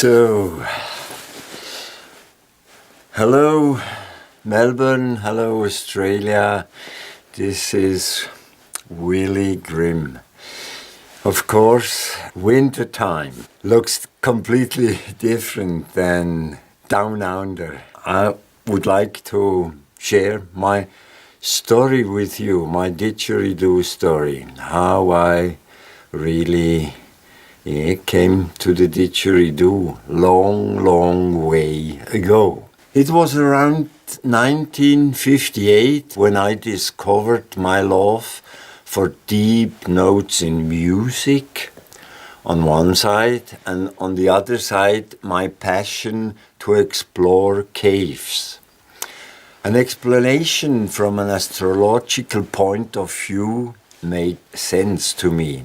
So, hello Melbourne, hello Australia, this is Willi Grimm. Of course, winter time looks completely different than down under. I would like to share my story with you, my didgeridoo story, how I really came to the didgeridoo long way ago. It was around 1958 when I discovered my love for deep notes in music on one side, and on the other side my passion to explore caves. An explanation from an astrological point of view made sense to me.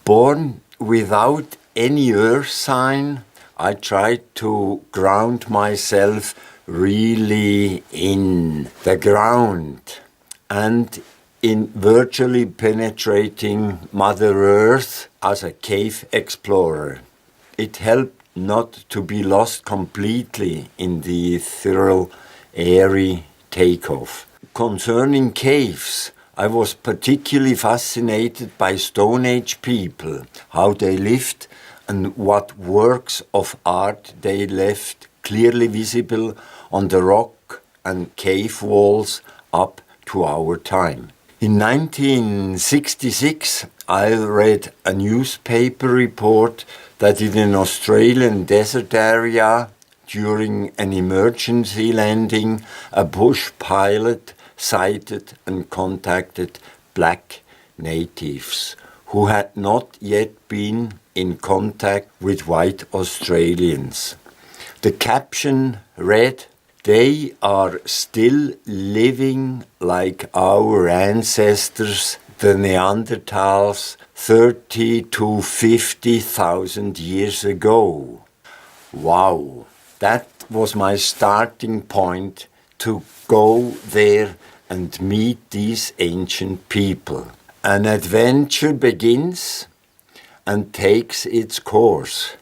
Born without any earth sign, I tried to ground myself really in the ground and in virtually penetrating Mother Earth as a cave explorer. It helped not to be lost completely in the ethereal, airy takeoff. Concerning caves, I was particularly fascinated by Stone Age people, how they lived and what works of art they left clearly visible on the rock and cave walls up to our time. In 1966, I read a newspaper report that in an Australian desert area, during an emergency landing, a bush pilot sighted and contacted black natives who had not yet been in contact with white Australians. The caption read, "They are still living like our ancestors, the Neanderthals, 30 to 50,000 years ago." Wow, that was my starting point to go there and meet these ancient people. An adventure begins and takes its course.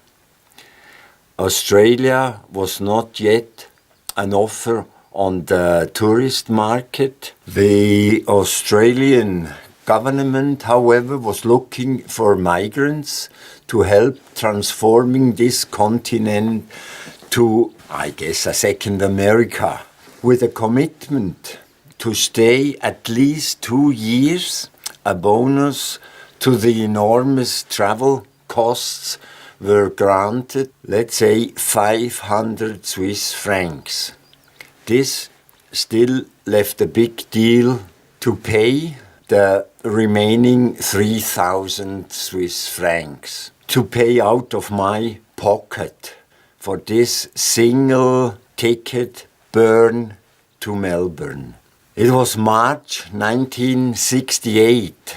Australia was not yet an offer on the tourist market. The Australian government, however, was looking for migrants to help transforming this continent to, I guess, a second America, with a commitment to stay at least 2 years. A bonus to the enormous travel costs were granted, let's say 500 Swiss francs. This still left a big deal to pay the remaining 3,000 Swiss francs, to pay out of my pocket for this single ticket burn to Melbourne. It was March 1968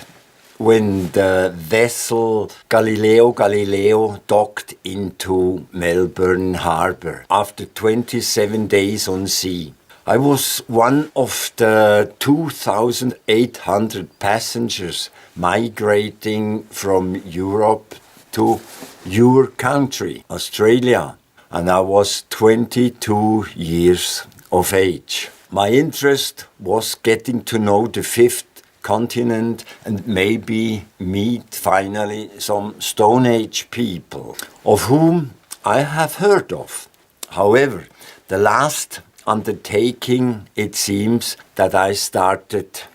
when the vessel Galileo Galileo docked into Melbourne harbour after 27 days on sea. I was one of the 2,800 passengers migrating from Europe to your country, Australia, and I was 22 years of age. My interest was getting to know the fifth continent and maybe meet finally some Stone Age people, of whom I have heard of. However, the last undertaking, it seems that I started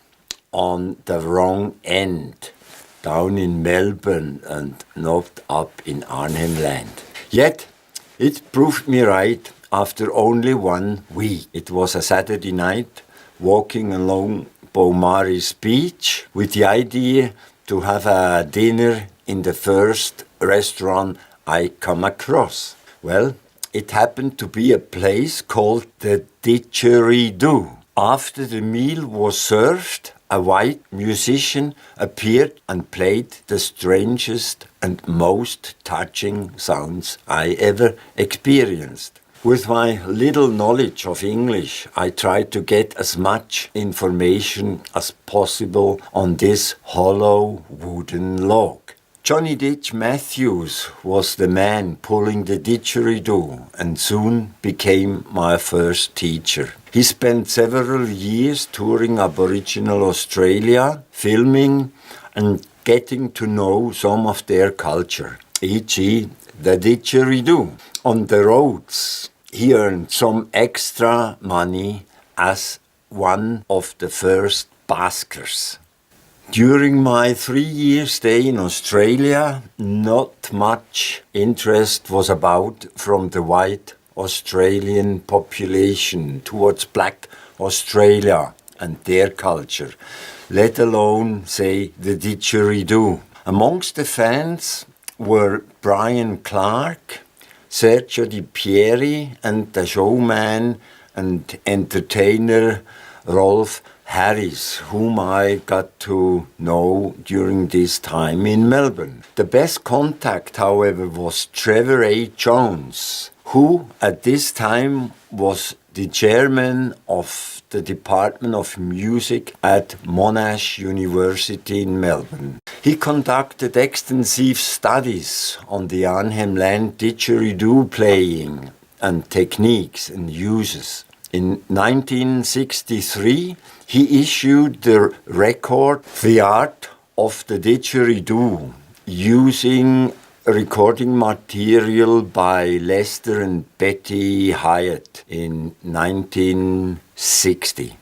on the wrong end, down in Melbourne and not up in Arnhem Land. Yet, it proved me right after only 1 week. It was a Saturday night, walking along Beaumaris Beach with the idea to have a dinner in the first restaurant I come across. Well, it happened to be a place called the Didjeridu. After the meal was served, a white musician appeared and played the strangest and most touching sounds I ever experienced. With my little knowledge of English, I tried to get as much information as possible on this hollow wooden log. Johnny Ditch Matthews was the man pulling the didgeridoo and soon became my first teacher. He spent several years touring Aboriginal Australia, filming and getting to know some of their culture, e.g. the didgeridoo. On the roads, he earned some extra money as one of the first baskers. During my 3-year stay in Australia, not much interest was about from the white Australian population towards black Australia and their culture, let alone, say, the didgeridoo. Amongst the fans were Brian Clark, Sergio Di Pieri, and the showman and entertainer Rolf Harris, whom I got to know during this time in Melbourne. The best contact, however, was Trevor A. Jones, who at this time was the chairman of the Department of Music at Monash University in Melbourne. He conducted extensive studies on the Arnhem Land didgeridoo playing and techniques and uses. In 1963, he issued the record The Art of the Didgeridoo, using recording material by Lester and Betty Hyatt in 1960.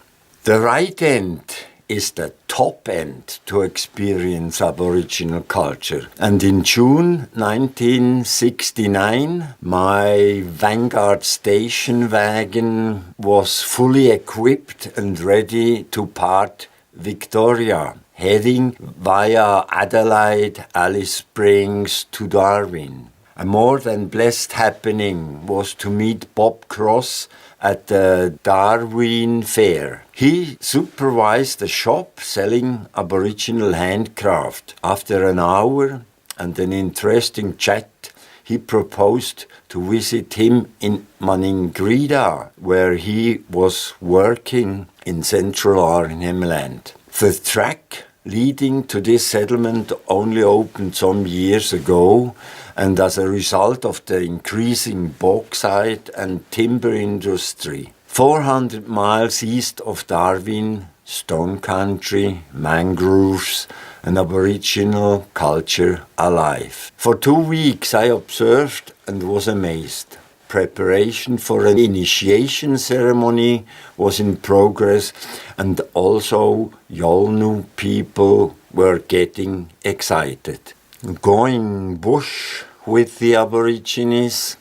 The right end is the top end to experience Aboriginal culture. And in June 1969, my Vanguard station wagon was fully equipped and ready to part Victoria, heading via Adelaide, Alice Springs to Darwin. A more than blessed happening was to meet Bob Cross at the Darwin Fair. He supervised a shop selling Aboriginal handcraft. After an hour and an interesting chat, he proposed to visit him in Maningrida, where he was working in central Arnhem Land. The track leading to this settlement only opened some years ago, and as a result of the increasing bauxite and timber industry. 400 miles east of Darwin, stone country, mangroves, and Aboriginal culture alive. For 2 weeks I observed and was amazed. Preparation for an initiation ceremony was in progress, and also Yolnu people were getting excited. Going bush with the Aborigines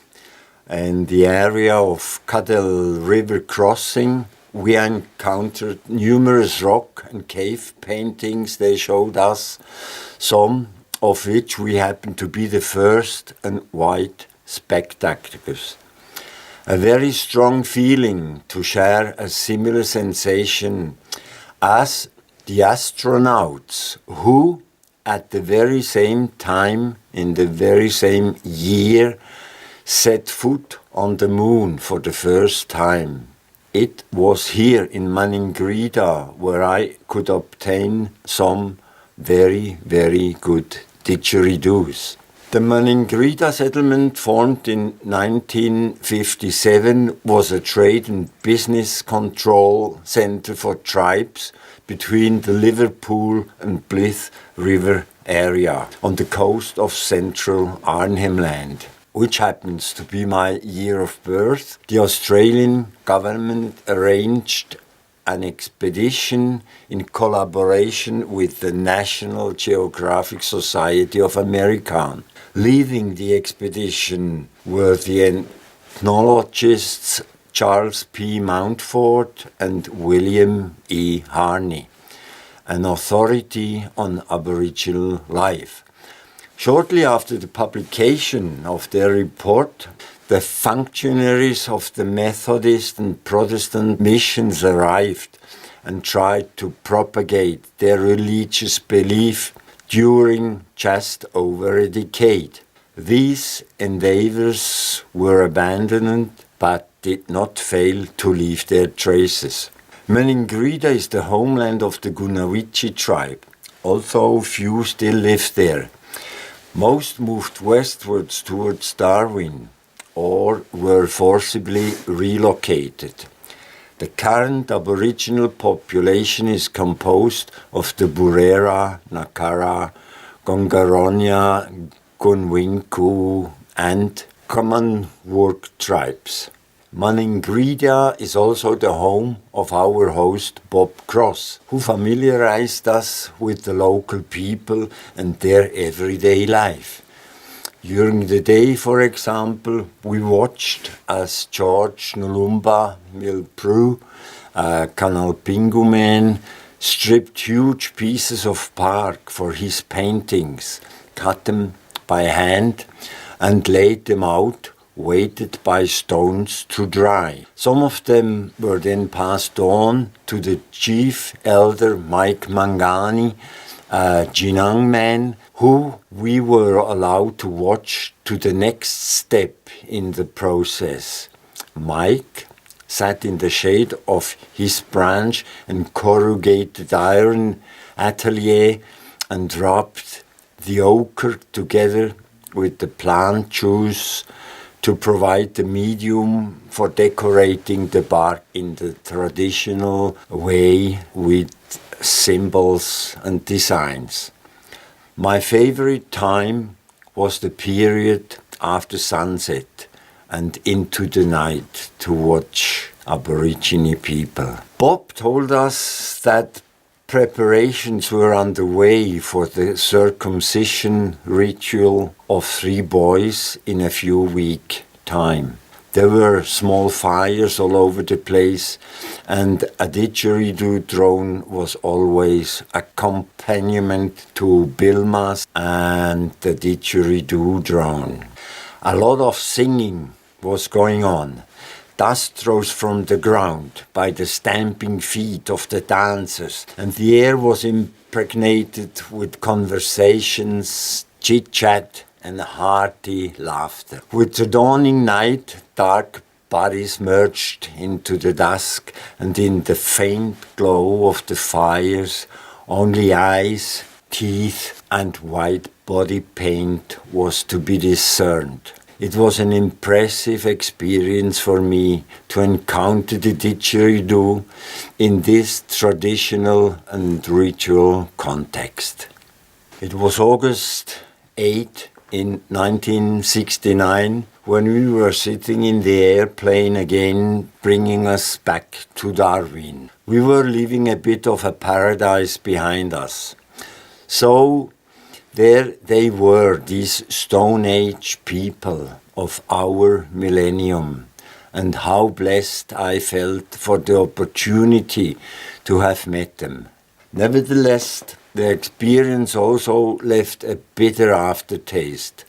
and the area of Cadell River crossing, we encountered numerous rock and cave paintings they showed us, some of which we happened to be the first and white spectators. A very strong feeling to share a similar sensation as the astronauts who, at the very same time, in the very same year, set foot on the moon for the first time. It was here in Maningrida where I could obtain some very, very good didgeridoos. The Maningrida settlement, formed in 1957, was a trade and business control centre for tribes between the Liverpool and Blyth River area on the coast of central Arnhem Land, which happens to be my year of birth. The Australian government arranged an expedition in collaboration with the National Geographic Society of America. Leading the expedition were the ethnologists Charles P. Mountford and William E. Harney, an authority on Aboriginal life. Shortly after the publication of their report, the functionaries of the Methodist and Protestant missions arrived and tried to propagate their religious belief during just over a decade. These endeavors were abandoned but did not fail to leave their traces. Maningrida is the homeland of the Gunawichi tribe, although few still live there. Most moved westwards towards Darwin or were forcibly relocated. The current Aboriginal population is composed of the Burera, Nakara, Gongaronya, Gunwinku and Commonwealth tribes. Maningrida is also the home of our host Bob Cross, who familiarized us with the local people and their everyday life. During the day, for example, we watched as George Nulumba Milpru, a Canal Pingu man, stripped huge pieces of bark for his paintings, cut them by hand and laid them out, weighted by stones to dry. Some of them were then passed on to the chief elder Mike Mangani, a Jinang man, who we were allowed to watch to the next step in the process. Mike sat in the shade of his branch and corrugated iron atelier and rubbed the ochre together with the plant juice to provide the medium for decorating the bark in the traditional way with symbols and designs. My favorite time was the period after sunset and into the night to watch Aborigine people. Bob told us that preparations were underway for the circumcision ritual of 3 boys in a few weeks' time. There were small fires all over the place, and a didgeridoo drone was always accompaniment to Bilmas and the didgeridoo drone. A lot of singing was going on. Dust rose from the ground by the stamping feet of the dancers, and the air was impregnated with conversations, chit-chat, and hearty laughter. With the dawning night, dark bodies merged into the dusk, and in the faint glow of the fires, only eyes, teeth, and white body paint was to be discerned. It was an impressive experience for me to encounter the didgeridoo in this traditional and ritual context. It was August 8 in 1969 when we were sitting in the airplane again, bringing us back to Darwin. We were leaving a bit of a paradise behind us. So there they were, these Stone Age people of our millennium, and how blessed I felt for the opportunity to have met them. Nevertheless, the experience also left a bitter aftertaste.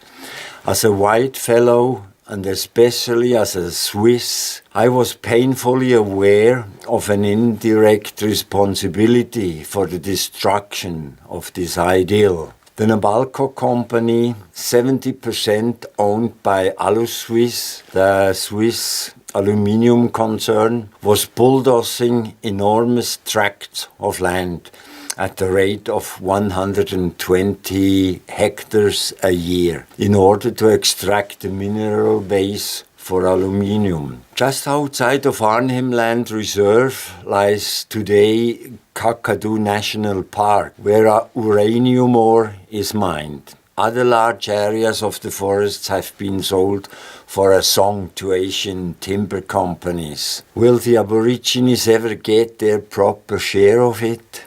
As a white fellow, and especially as a Swiss, I was painfully aware of an indirect responsibility for the destruction of this ideal. The Nabalco company, 70% owned by Alu-Swiss, the Swiss aluminium concern, was bulldozing enormous tracts of land at the rate of 120 hectares a year in order to extract the mineral base for aluminium. Just outside of Arnhem Land Reserve lies today Kakadu National Park, where uranium ore is mined. Other large areas of the forests have been sold for a song to Asian timber companies. Will the Aborigines ever get their proper share of it?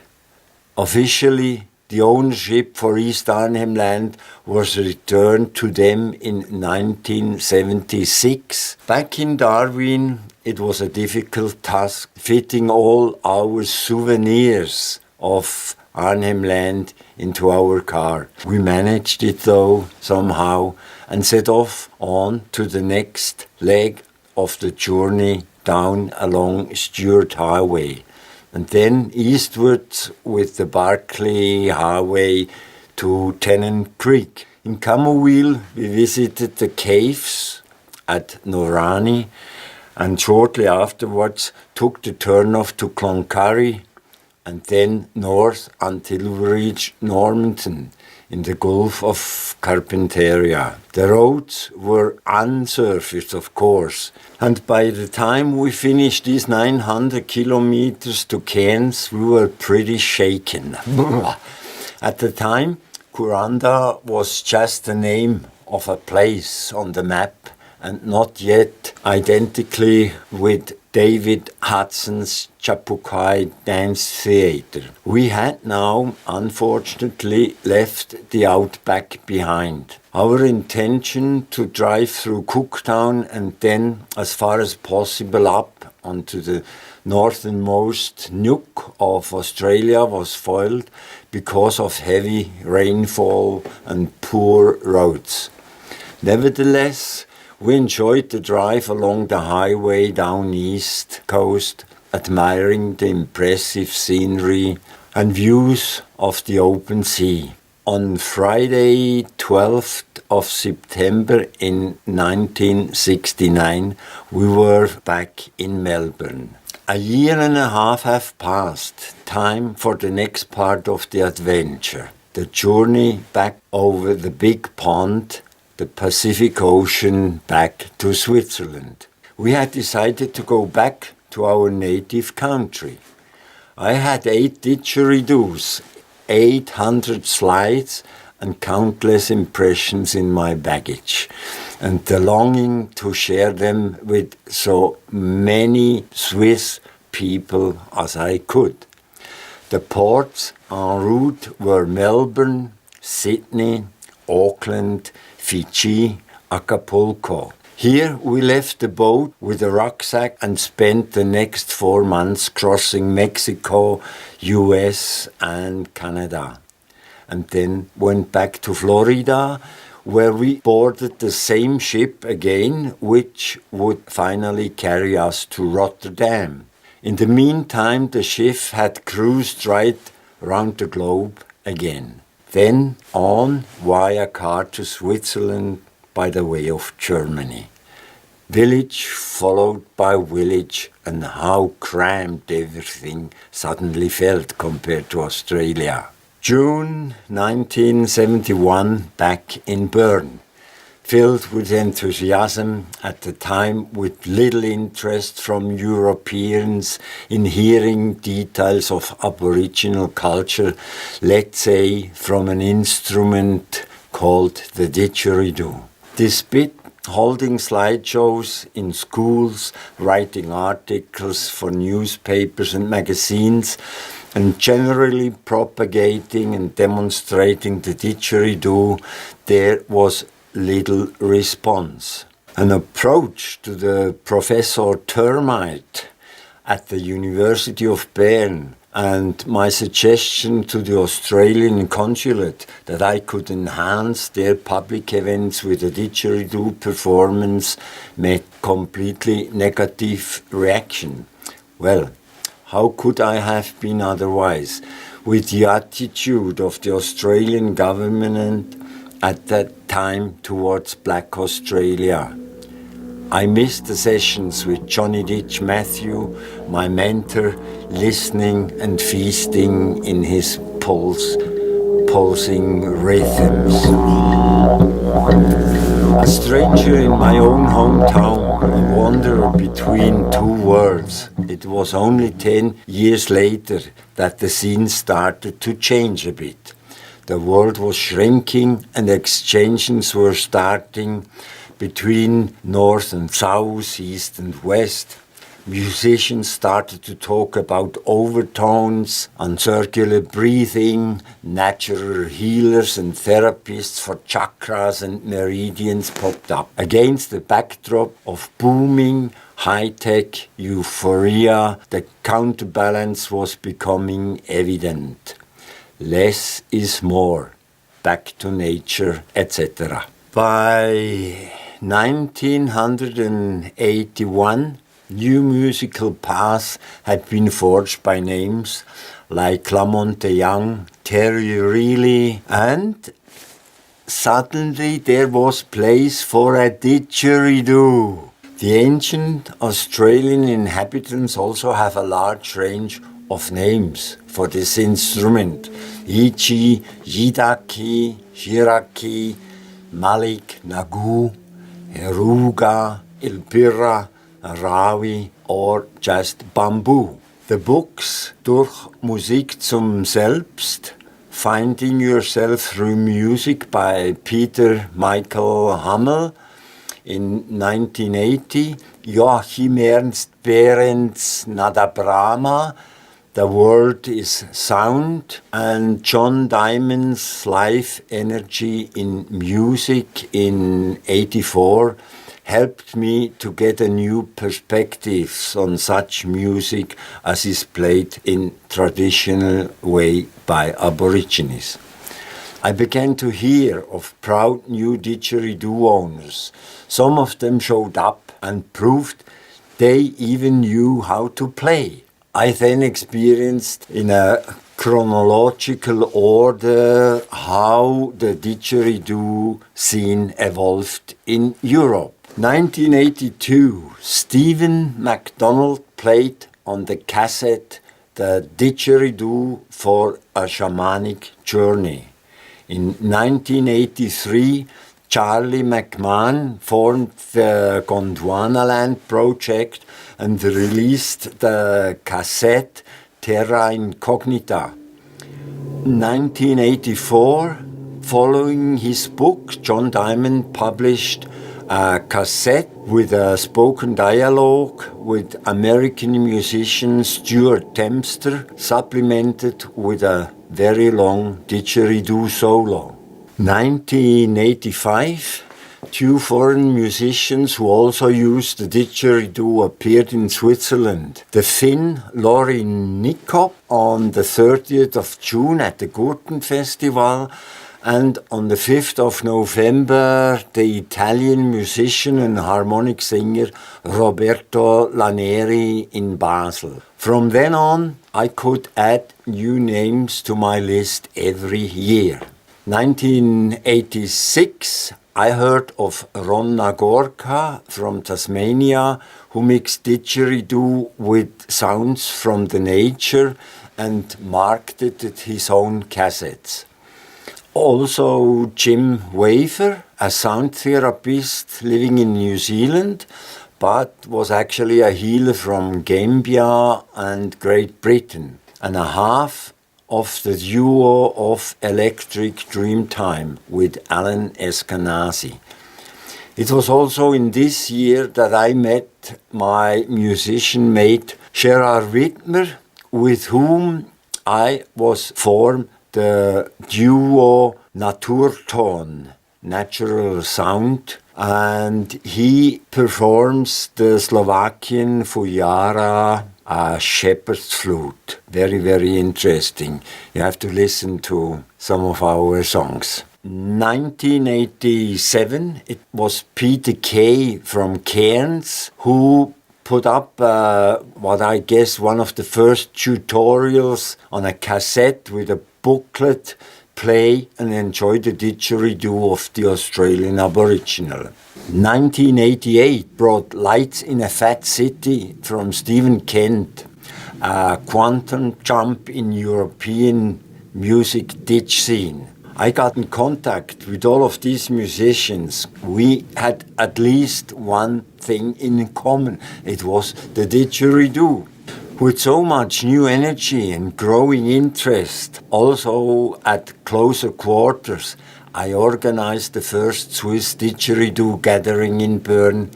Officially, the ownership for East Arnhem Land was returned to them in 1976. Back in Darwin, it was a difficult task fitting all our souvenirs of Arnhem Land into our car. We managed it though, somehow, and set off on to the next leg of the journey down along Stuart Highway, and then eastwards with the Barclay Highway to Tennant Creek. In Camooweal, we visited the caves at Norani, and shortly afterwards took the turnoff to Cloncurry and then north until we reached Normanton in the Gulf of Carpentaria. The roads were unsurfaced, of course, and by the time we finished these 900 kilometers to Cairns, we were pretty shaken. At the time, Kuranda was just the name of a place on the map and not yet identically with David Hudson's Chapukai Dance Theatre. We had now, unfortunately, left the outback behind. Our intention to drive through Cooktown and then as far as possible up onto the northernmost nook of Australia was foiled because of heavy rainfall and poor roads. Nevertheless, we enjoyed the drive along the highway down east coast, admiring the impressive scenery and views of the open sea. On Friday, 12th of September in 1969, we were back in Melbourne. A year and a half have passed. Time for the next part of the adventure. The journey back over the big pond, the Pacific Ocean, back to Switzerland. We had decided to go back to our native country. I had 8 didgeridoos, 800 slides and countless impressions in my baggage, and the longing to share them with so many Swiss people as I could. The ports en route were Melbourne, Sydney, Auckland, Fiji, Acapulco. Here we left the boat with a rucksack and spent the next 4 months crossing Mexico, US and Canada. And then went back to Florida, where we boarded the same ship again, which would finally carry us to Rotterdam. In the meantime, the ship had cruised right round the globe again. Then on via car to Switzerland by the way of Germany. Village followed by village, and how cramped everything suddenly felt compared to Australia. June 1971, back in Bern. Filled with enthusiasm, at the time with little interest from Europeans in hearing details of Aboriginal culture, let's say from an instrument called the didgeridoo. This bit holding slideshows in schools, writing articles for newspapers and magazines, and generally propagating and demonstrating the didgeridoo, there was little response. An approach to the Professor Termite at the University of Bern and my suggestion to the Australian consulate that I could enhance their public events with a didgeridoo performance met completely negative reaction. Well, how could I have been otherwise, with the attitude of the Australian government at that time towards Black Australia? I missed the sessions with Johnny Ditch Matthew, my mentor, listening and feasting in his pulsing rhythms. A stranger in my own hometown, a wanderer between two worlds. It was only 10 years later that the scene started to change a bit. The world was shrinking and exchanges were starting between north and south, east and west. Musicians started to talk about overtones and circular breathing. Natural healers and therapists for chakras and meridians popped up. Against the backdrop of booming high-tech euphoria, the counterbalance was becoming evident. Less is more, back to nature, etc. By 1981, new musical paths had been forged by names like Lamonte Young, Terry Riley, and suddenly there was place for a didgeridoo. The ancient Australian inhabitants also have a large range of names for this instrument. Ichi, Yidaki, Shiraki, Malik, Nagu, Heruga, Ilpira, Rawi, or just Bamboo. The books Durch Musik zum Selbst, Finding Yourself Through Music by Peter Michael Hummel in 1980, Joachim Ernst Behrens Nadabrahma, The World is Sound, and John Diamond's Life Energy in Music in 84 helped me to get a new perspective on such music as is played in traditional way by Aborigines. I began to hear of proud new didgeridoo owners. Some of them showed up and proved they even knew how to play. I then experienced in a chronological order how the didgeridoo scene evolved in Europe. 1982, Stephen MacDonald played on the cassette the Didjeridoo for a Shamanic Journey. In 1983, Charlie McMahon formed the Gondwanaland Project and released the cassette Terra Incognita. 1984, following his book, John Diamond published a cassette with a spoken dialogue with American musician Stuart Dempster, supplemented with a very long didgeridoo solo. 1985, two foreign musicians who also used the didgeridoo appeared in Switzerland. The Finn Lori Nikop on the 30th of June at the Gurten Festival, and on the 5th of November, the Italian musician and harmonic singer Roberto Laneri in Basel. From then on, I could add new names to my list every year. 1986, I heard of Ron Nagorka from Tasmania, who mixed didgeridoo with sounds from the nature and marketed his own cassettes. Also Jim Wafer, a sound therapist living in New Zealand, but was actually a healer from Gambia and Great Britain, and a half of the duo of Electric Dreamtime with Alan Eskenazi. It was also in this year that I met my musician mate Gerard Wittmer, with whom I was formed the duo Naturton, Natural Sound, and he performs the Slovakian Fujara shepherd's flute. Very, very interesting. You have to listen to some of our songs. 1987, it was Peter Kay from Cairns who put up what I guess one of the first tutorials on a cassette with a booklet, play and enjoy the didgeridoo of the Australian Aboriginal. 1988 brought Lights in a Fat City from Stephen Kent, a quantum jump in European music didge scene. I got in contact with all of these musicians. We had at least one thing in common. It was the didgeridoo. With so much new energy and growing interest, also at closer quarters, I organized the first Swiss didgeridoo gathering in Bern,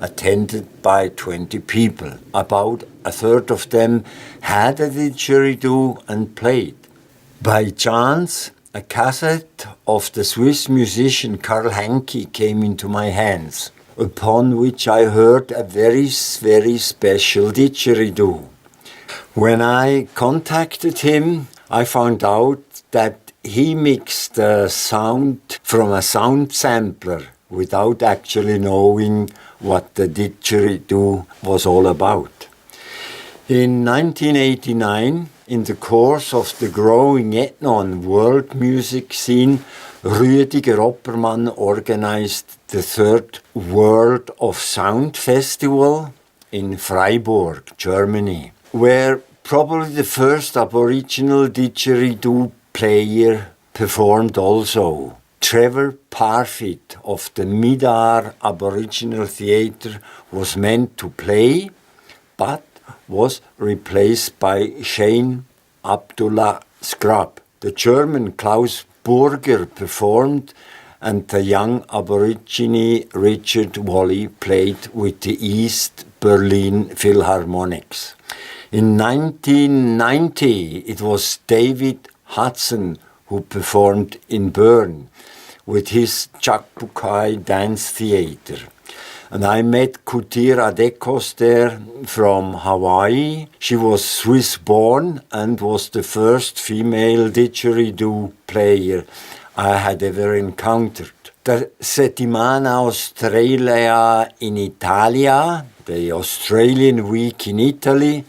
attended by 20 people. About a third of them had a didgeridoo and played. By chance, a cassette of the Swiss musician Karl Henke came into my hands, upon which I heard a very, very special didgeridoo. When I contacted him, I found out that he mixed the sound from a sound sampler without actually knowing what the didgeridoo was all about. In 1989, in the course of the growing ethno and world music scene, Rüdiger Oppermann organized the third World of Sound Festival in Freiburg, Germany, where probably the first Aboriginal didgeridoo player performed also. Trevor Parfitt of the Midar Aboriginal Theatre was meant to play, but was replaced by Shane Abdullah Scrub. The German Klaus Burger performed, and the young Aborigine Richard Wally played with the East Berlin Philharmonics. In 1990, it was David Hudson who performed in Bern with his Chakpukai Dance Theatre. And I met Kutira Dekos there from Hawaii. She was Swiss-born and was the first female didgeridoo player I had ever encountered. The Settimana Australia in Italia, the Australian Week in Italy,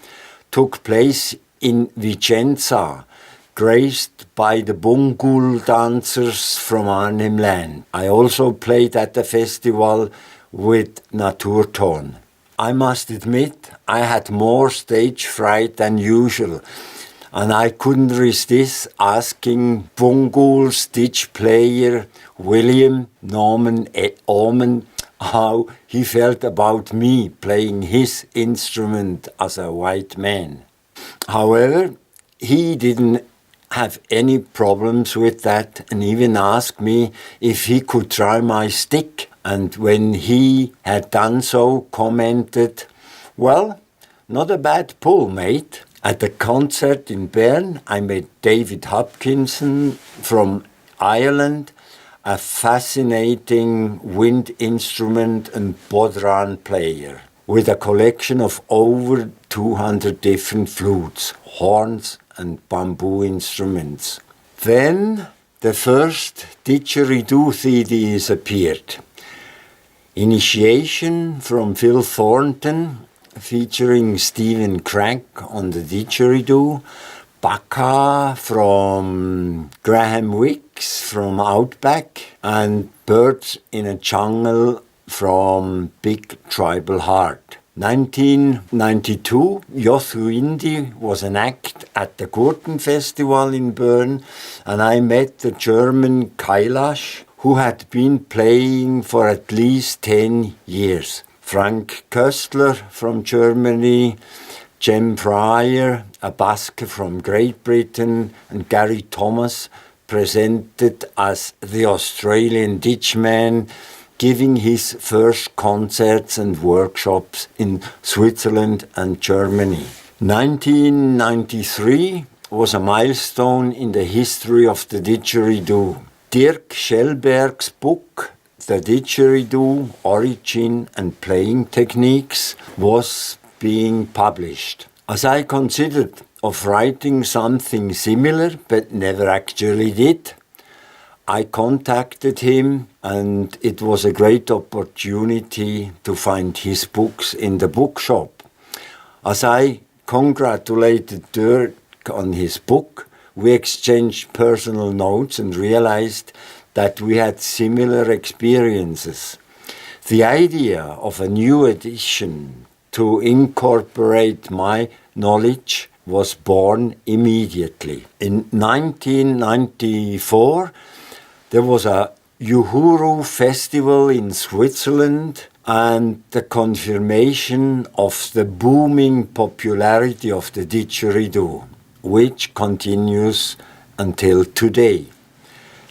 took place in Vicenza, graced by the Bungul dancers from Arnhem Land. I also played at the festival with Naturton. I must admit, I had more stage fright than usual, and I couldn't resist asking Bungul's Didge player William Norman Oman how he felt about me playing his instrument as a white man. However, he didn't have any problems with that and even asked me if he could try my stick. And when he had done so, commented, "Well, not a bad pull, mate." At the concert in Bern, I met David Hopkinson from Ireland, a fascinating wind instrument and bodhran player, with a collection of over 200 different flutes, horns and bamboo instruments. Then the first Didgeridoo CDs appeared. Initiation from Phil Thornton, featuring Stephen Craig on the didgeridoo, Baka from Graham Wicks from Outback, and Birds in a Jungle from Big Tribal Heart. 1992, Yothu Indi was an act at the Gurten Festival in Bern, and I met the German Kailash, who had been playing for at least 10 years. Frank Köstler from Germany, Jem Fryer, a Basque from Great Britain, and Gary Thomas presented as the Australian Didgeman, giving his first concerts and workshops in Switzerland and Germany. 1993 was a milestone in the history of the didgeridoo. Dirk Schellberg's book, The Didgeridoo, Origin and Playing Techniques, was being published. As I considered of writing something similar, but never actually did, I contacted him, and it was a great opportunity to find his books in the bookshop. As I congratulated Dirk on his book, we exchanged personal notes and realized that we had similar experiences. The idea of a new edition to incorporate my knowledge was born immediately. In 1994, there was a Uhuru festival in Switzerland, and the confirmation of the booming popularity of the didgeridoo, which continues until today.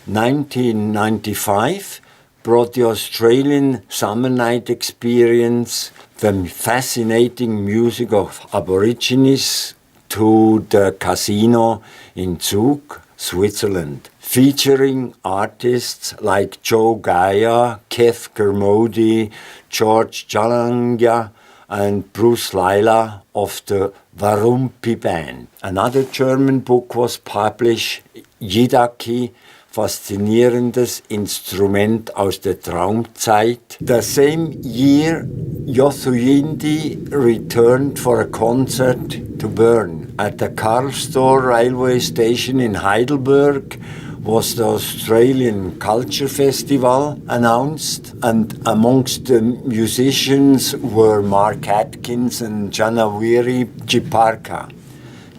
1995 brought the Australian Summer Night Experience, the fascinating music of Aborigines, to the casino in Zug, Switzerland, featuring artists like Joe Gaia, Kev Kermode, George Jalangya, and Bruce Lila of the Warumpi Band. Another German book was published, Yidaki, faszinierendes Instrument aus der Traumzeit. The same year, Yothu Yindi returned for a concert to Bern. At the Karlstor railway station in Heidelberg was the Australian Culture Festival announced, and amongst the musicians were Mark Atkins and Janawiri Jiparka.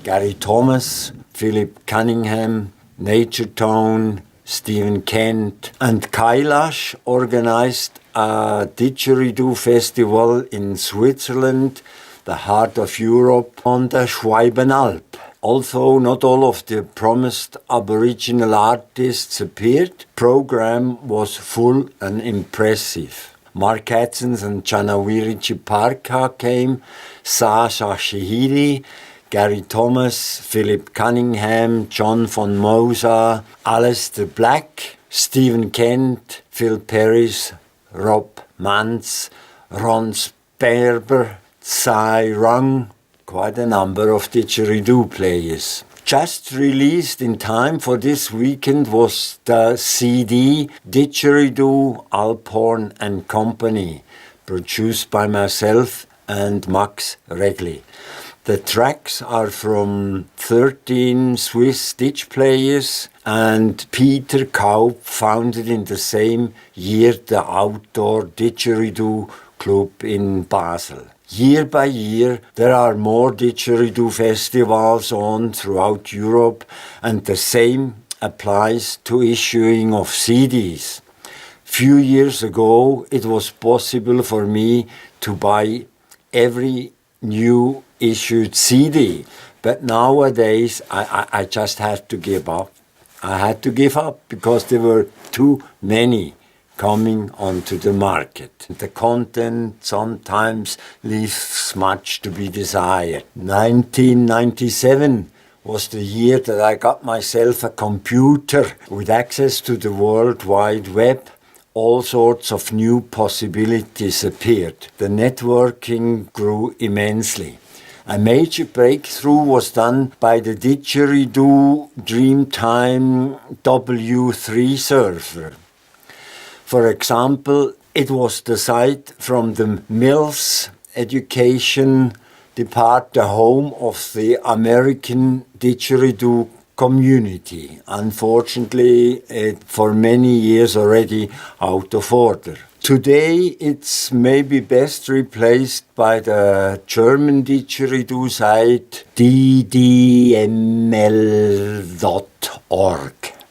Gary Thomas, Philip Cunningham, Nature Tone, Stephen Kent, and Kailash organized a Didjeridu-Festival in Switzerland, the heart of Europe, on the Schwalbenalb. Although not all of the promised Aboriginal artists appeared, program was full and impressive. Mark Hadsons and Janawiri Chiparka came, Sasha Shihiri, Gary Thomas, Philip Cunningham, John von Mosa, Alistair Black, Stephen Kent, Phil Perris, Rob Mantz, Ron Sperber, Tsai Rung, quite a number of didgeridoo players. Just released in time for this weekend was the CD Didjeridu, Alphorn and Company, produced by myself and Max Regli. The tracks are from 13 Swiss Didge players and Peter Kaup founded in the same year the Outdoor Didgeridoo Club in Basel. Year by year, there are more Didjeridu festivals on throughout Europe, and the same applies to issuing of CDs. Few years ago, it was possible for me to buy every new issued CD, but nowadays I just had to give up. I had to give up because there were too many coming onto the market. The content sometimes leaves much to be desired. 1997 was the year that I got myself a computer with access to the World Wide Web. All sorts of new possibilities appeared. The networking grew immensely. A major breakthrough was done by the Didjeridu Dreamtime W3 server. For example, it was the site from the Mills Education Department, the home of the American Didgeridoo community. Unfortunately, for many years already out of order. Today, it's maybe best replaced by the German Didgeridoo site ddml.org.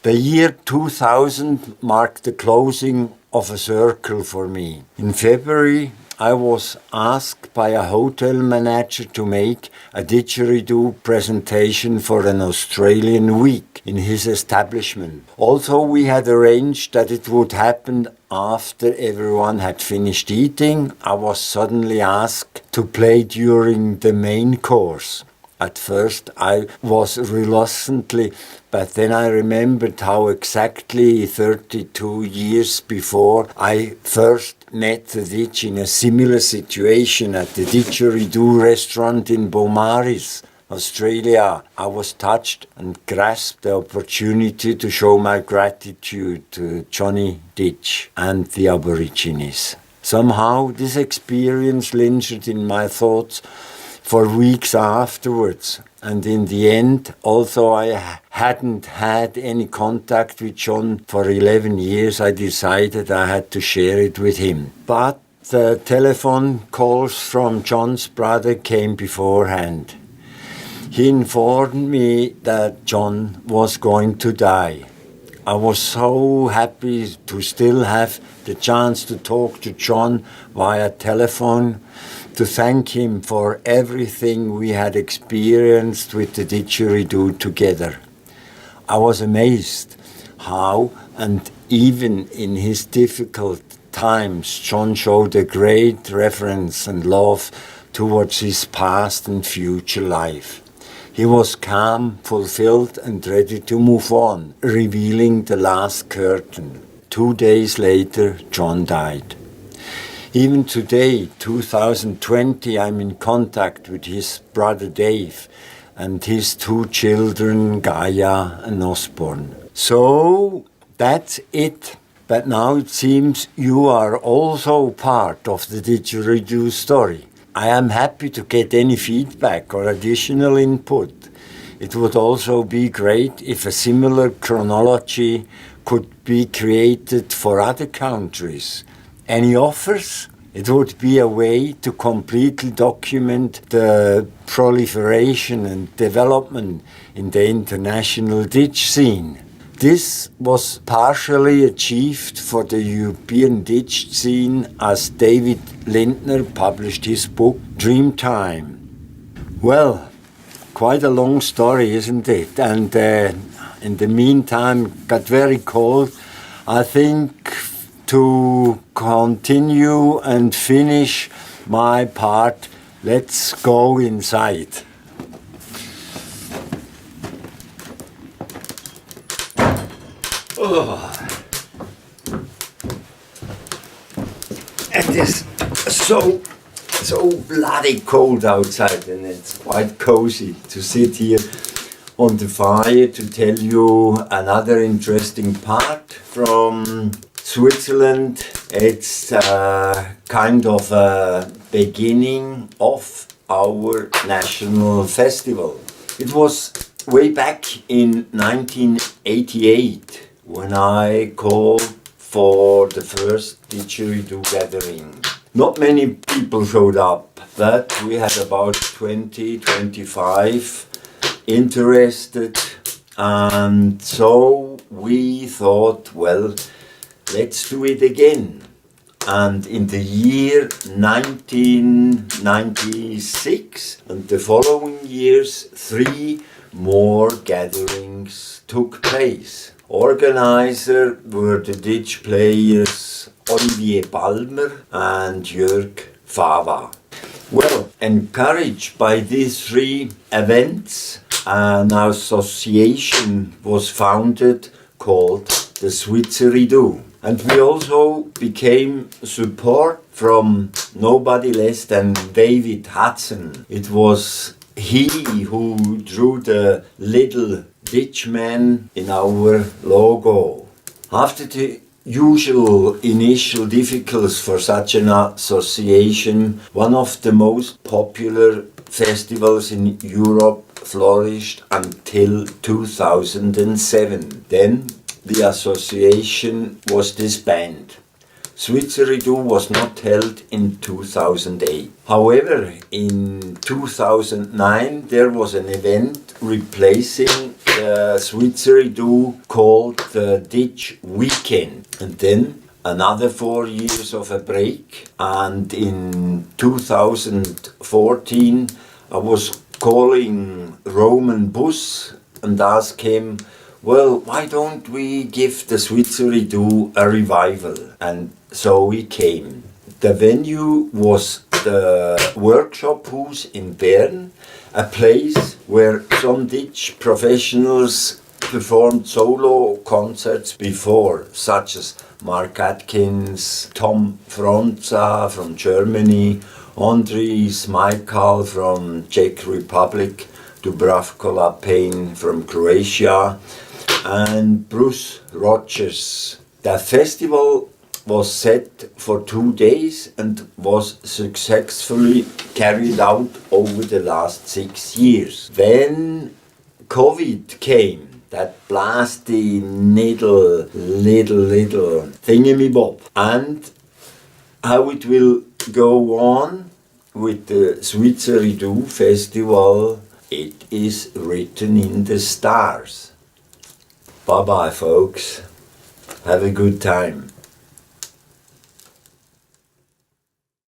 The year 2000 marked the closing of a circle for me. In February, I was asked by a hotel manager to make a didgeridoo presentation for an Australian week in his establishment. Although we had arranged that it would happen after everyone had finished eating, I was suddenly asked to play during the main course. At first I was reluctantly, but then I remembered how exactly 32 years before I first met the Didge in a similar situation at the Didgeridoo restaurant in Beaumaris, Australia. I was touched and grasped the opportunity to show my gratitude to Johnny Didge and the Aborigines. Somehow this experience lingered in my thoughts for weeks afterwards, and in the end, although I hadn't had any contact with John for 11 years, I decided I had to share it with him. But the telephone calls from John's brother came beforehand. He informed me that John was going to die. I was so happy to still have the chance to talk to John via telephone, to thank him for everything we had experienced with the Didgeridoo together. I was amazed how, and even in his difficult times, John showed a great reverence and love towards his past and future life. He was calm, fulfilled and ready to move on, revealing the last curtain. 2 days later, John died. Even today, 2020, I'm in contact with his brother Dave and his 2 children, Gaia and Osborne. So, that's it. But now it seems you are also part of the Didgeridoo story. I am happy to get any feedback or additional input. It would also be great if a similar chronology could be created for other countries. Any offers? It would be a way to completely document the proliferation and development in the international Didge scene. This was partially achieved for the European Didge scene as David Lindner published his book Dreamtime. Well, quite a long story, isn't it? And in the meantime, got very cold. I think to continue and finish my part, let's go inside. Oh. It is so bloody cold outside, and it's quite cozy to sit here on the fire to tell you another interesting part from Switzerland. It's kind of a beginning of our national festival. It was way back in 1988 when I called for the first Didgeridoo gathering. Not many people showed up, but we had about 20-25 interested, and so we thought, well, let's do it again. And in the year 1996 and the following years, 3 more gatherings took place. Organizer were the Didge players Olivier Balmer and Jörg Fava. Well, encouraged by these 3 events, an association was founded called the Didjeridu. And we also became support from nobody less than David Hudson. It was he who drew the little Didgeman in our logo. After the usual initial difficulties for such an association, one of the most popular festivals in Europe flourished until 2007. Then the association was disbanded. Didjeridu was not held in 2008. However, in 2009 there was an event replacing the Didjeridu called the Didge Weekend. And then another 4 years of a break, and in 2014 I was calling Roman Bus and asked him, well, why don't we give the Didjeridu a revival? And so he came. The venue was the workshop house in Bern, a place where some Didge professionals performed solo concerts before, such as Mark Atkins, Tom Fronza from Germany, Andris Michael from Czech Republic, Dubravko Lapin from Croatia, and Bruce Rogers. The festival was set for 2 days and was successfully carried out over the last 6 years. Then Covid came, that blasty little thingamabob. And how it will go on with the Didjeridu Festival, it is written in the stars. Bye bye, folks. Have a good time.